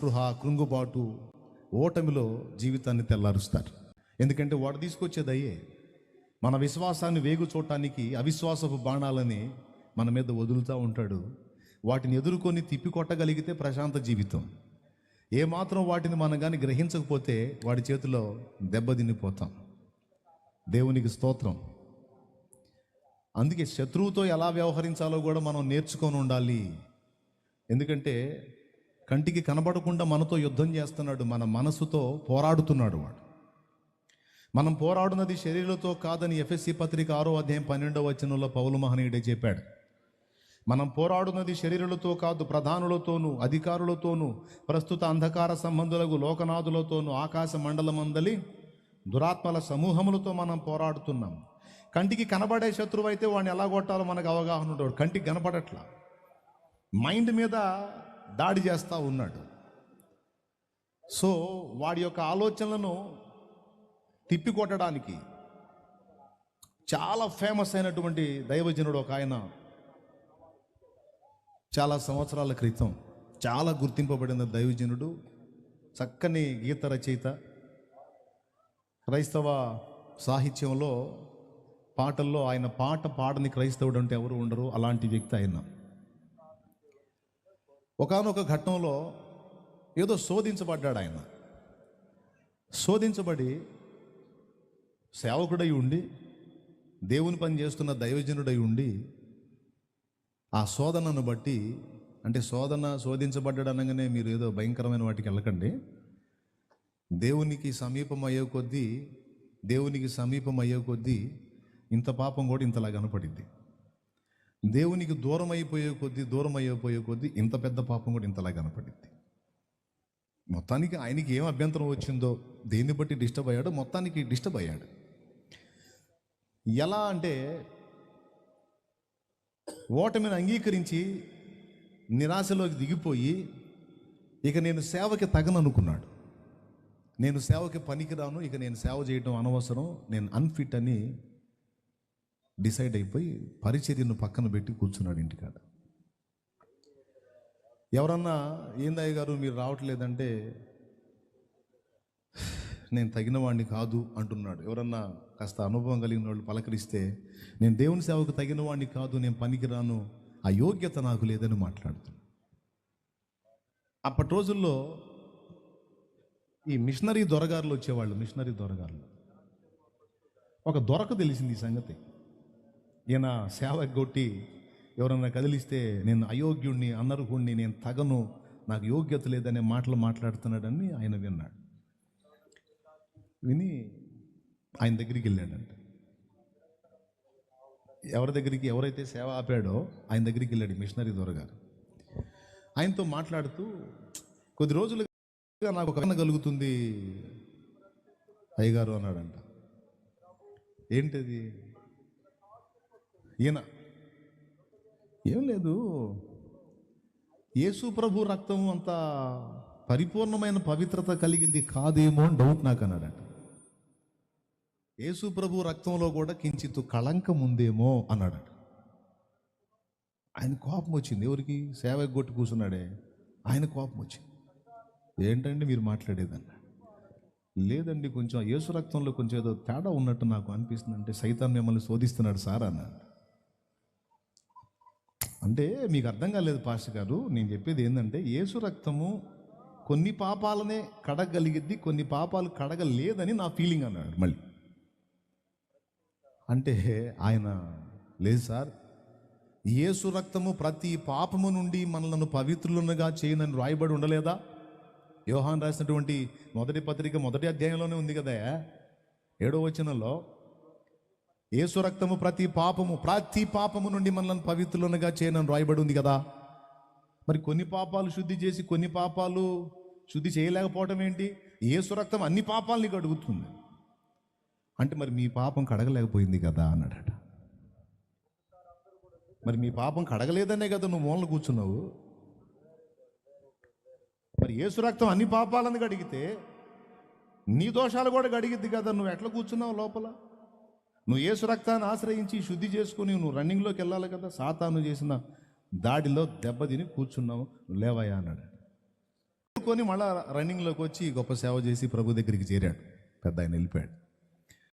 నిస్పృహ, కృంగుబాటు, ఓటమిలో జీవితాన్ని తెల్లారుస్తారు. ఎందుకంటే వాడు తీసుకొచ్చేది అయ్యే. మన విశ్వాసాన్ని వేగు చూడటానికి అవిశ్వాసపు బాణాలని మన మీద వదులుతూ ఉంటాడు. వాటిని ఎదుర్కొని తిప్పికొట్టగలిగితే ప్రశాంత జీవితం. ఏమాత్రం వాటిని మనం కానీ గ్రహించకపోతే వాడి చేతిలో దెబ్బతినిపోతాం. దేవునికి స్తోత్రం. అందుకే శత్రువుతో ఎలా వ్యవహరించాలో కూడా మనం నేర్చుకొని ఉండాలి. ఎందుకంటే కంటికి కనబడకుండా మనతో యుద్ధం చేస్తున్నాడు, మన మనసుతో పోరాడుతున్నాడు వాడు. మనం పోరాడున్నది శరీరంతో కాదని ఎఫెసీ పత్రిక 6వ అధ్యాయం 12వ వచనంలో పౌలు మహనీయుడే చెప్పాడు. మనం పోరాడున్నది శరీరులతో కాదు, ప్రధానులతోనూ అధికారులతోనూ ప్రస్తుత అంధకార సంబంధులకు లోకనాథులతోనూ ఆకాశ మండలమందలి దురాత్మల సమూహములతో మనం పోరాడుతున్నాం. కంటికి కనబడే శత్రువు అయితే వాడిని ఎలా కొట్టాలో మనకు అవగాహన ఉంటాడు. కంటికి కనపడట్లా, మైండ్ మీద దాడి చేస్తూ ఉన్నాడు. సో వాడి యొక్క ఆలోచనలను తిప్పికొట్టడానికి చాలా ఫేమస్ అయినటువంటి దైవజనుడు ఒక ఆయన చాలా సంవత్సరాల క్రితం చాలా గుర్తింపబడిన దైవజనుడు, చక్కని గీత రచయిత, క్రైస్తవ సాహిత్యంలో పాటల్లో ఆయన పాట పాడని క్రైస్తవుడు అంటే ఎవరు ఉండరు, అలాంటి వ్యక్తి ఆయన. ఒకానొక ఘట్టంలో ఏదో శోధించబడ్డాడు ఆయన. శోధించబడి సేవకుడై ఉండి దేవుని పని చేస్తున్న దైవజనుడై ఉండి ఆ శోధనను బట్టి, అంటే శోధించబడ్డాడు అనగానే మీరు ఏదో భయంకరమైన వాటికి వెళ్ళకండి. దేవునికి సమీపం అయ్యే కొద్దీ ఇంత పాపం కూడా ఇంతలా కనపడింది. దేవునికి దూరం అయిపోయే కొద్దీ ఇంత పెద్ద పాపం కూడా ఇంతలా కనపడింది. మొత్తానికి ఆయనకి ఏం అభ్యంతరం వచ్చిందో, దేన్ని బట్టి డిస్టర్బ్ అయ్యాడో, మొత్తానికి డిస్టర్బ్ అయ్యాడు. ఎలా అంటే ఓటమిని అంగీకరించి నిరాశలోకి దిగిపోయి ఇక నేను సేవకి తగననుకున్నాడు. నేను సేవకి పనికిరాను, ఇక నేను సేవ చేయడం అనవసరం, నేను అన్ఫిట్ అని డిసైడ్ అయిపోయి పరిచర్యను పక్కన పెట్టి కూర్చున్నాడు ఇంటికాడ. ఎవరన్నా ఏందయ్య గారు మీరు రావట్లేదంటే నేను తగిన వాడిని కాదు అంటున్నాడు. ఎవరన్నా కాస్త అనుభవం కలిగిన వాళ్ళు పలకరిస్తే నేను దేవుని సేవకు తగిన వాడిని కాదు, నేను పనికిరాను, ఆ యోగ్యత నాకు లేదని మాట్లాడుతున్నాను. అప్పటి రోజుల్లో ఈ మిషనరీ దొరగారులు వచ్చేవాళ్ళు. మిషనరీ దొరగారులు ఒక దొరకు తెలిసింది ఈ సంగతి. ఈయన సేవ కొట్టి ఎవరన్నా కదిలిస్తే నేను అయోగ్యుణ్ణి, అనర్హుణ్ణి, నేను తగను, నాకు యోగ్యత లేదనే మాటలు మాట్లాడుతున్నాడని ఆయన విన్నాడు. విని ఆయన దగ్గరికి వెళ్ళాడంట. ఎవరైతే సేవ ఆపాడో ఆయన దగ్గరికి వెళ్ళాడు మిషనరీ దొరగారు. ఆయనతో మాట్లాడుతూ కొద్ది రోజులుగా నాకు ఒక కలుగుతుంది అయ్యగారు అన్నాడంట. ఏంటది? ఈయన ఏం లేదు, యేసు ప్రభు రక్తం అంత పరిపూర్ణమైన పవిత్రత కలిగింది కాదేమో అని డౌట్ నాకు అన్నాడంట. యేసు ప్రభు రక్తంలో కూడా కించిత్తు కళంకం ఉందేమో అన్నాడట. ఆయన కోపం వచ్చింది. ఎవరికి? సేవకు కొట్టి కూర్చున్నాడే ఆయన కోపం వచ్చింది. ఏంటండి మీరు మాట్లాడేది అన్నాడు. లేదండి, కొంచెం యేసు రక్తంలో కొంచెం ఏదో తేడా ఉన్నట్టు నాకు అనిపిస్తుంది, అంటే సైతాన్ మిమ్మల్ని శోధిస్తున్నాడు సార్ అన్నాడు. అంటే మీకు అర్థం కాలేదు పాస్టర్ గారు, నేను చెప్పేది ఏంటంటే యేసు రక్తము కొన్ని పాపాలనే కడగలిగిద్ది, కొన్ని పాపాలు కడగలేదని నా ఫీలింగ్ అన్నాడు. మళ్ళీ అంటే ఆయన లేదు సార్, యేసు రక్తము ప్రతి పాపము నుండి మనలను పవిత్రులుగా చేయనని రాయబడి ఉండలేదా? యోహాన్ రాసినటువంటి మొదటి పత్రిక 1వ అధ్యాయంలోనే ఉంది కదా, 7వ వచనంలో యేసు రక్తము ప్రతి పాపము నుండి మనల్ని పవిత్రులుగా చేయనని రాయబడి ఉంది కదా. మరి కొన్ని పాపాలు శుద్ధి చేసి కొన్ని పాపాలు శుద్ధి చేయలేకపోవటం ఏంటి? యేసు రక్తం అన్ని పాపాలని కడుగుతుంది అంటే మరి మీ పాపం కడగలేకపోయింది కదా అన్నాడట. మరి మీ పాపం కడగలేదనే కదా నువ్వు మూలన కూర్చున్నావు. మరి యేసు రక్తం అన్ని పాపాలను కడిగితే నీ దోషాలు కూడా కడిగిద్ది కదా, నువ్వు ఎట్లా కూర్చున్నావు లోపల? నువ్వు యేసు రక్తాన్ని ఆశ్రయించి శుద్ధి చేసుకుని నువ్వు రన్నింగ్లోకి వెళ్ళాలి కదా. సాతాను చేసిన దాడిలో దెబ్బతిని కూర్చున్నావు, లేవయ్యా అన్నాడు. ఎదుర్కొని మళ్ళా రన్నింగ్లోకి వచ్చి గొప్ప సేవ చేసి ప్రభు దగ్గరికి చేరాడు. పెద్ద ఆయన వెళ్ళిపోయాడు.